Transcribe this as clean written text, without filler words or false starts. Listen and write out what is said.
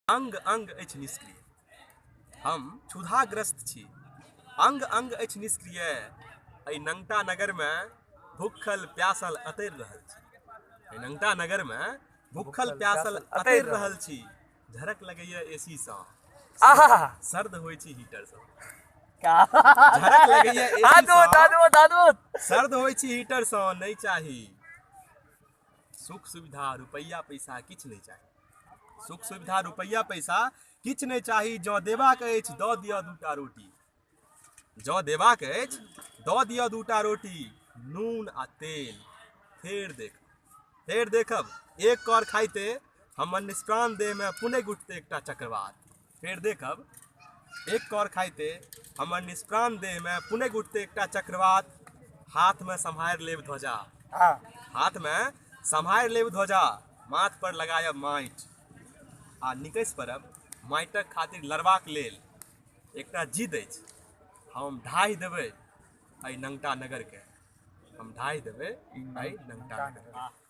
अंग अंग अछि निष्क्रिय, हम क्षुधाग्रस्त छी। अंग अंग अछि निष्क्रिय, एहि नंगटा नगर में भूखल प्यासल अतरि रहल छी। एहि नंगटा नगर में भूखल प्यासल अतरि रहल छी। झरक लगैया एसी सँ, सर्द होइ छी हीटर सँ। झरक लगैया एसी सँ, सर्द होइ छी हीटर सँ। नहीं चाही सुख सुविधा रुपैया पैसा किछ नहीं चाही। सुख सुविधा रुपैया पैसा किछ नहीं चाही। जँ देबाक अछि दऽ दिअ दूटा रोटी, जँ देबाक अछि दऽ दिअ दूटा रोटी, नून आ तेल। फेर देखब एक कर खाइते हमर निष्प्राण देह में पुनः उठते एकटा चक्रवात। फेर देखब एक कर खाइते हमर निष्प्राण देह में पुनः उठते एकटा चक्रवात। हाथ में सम्हारि लेब ध्वजा, हाथ में सम्हारि लेब ध्वजा, माथ पर लगायब माटि आ निकसि पड़ब माटिक खातिर लड़बाक लेल। एकटा जिद अछि, हम ढाहि देबै एहि नंगटा नगर के, हम ढाहि देबै एहि नंगटा नगर के।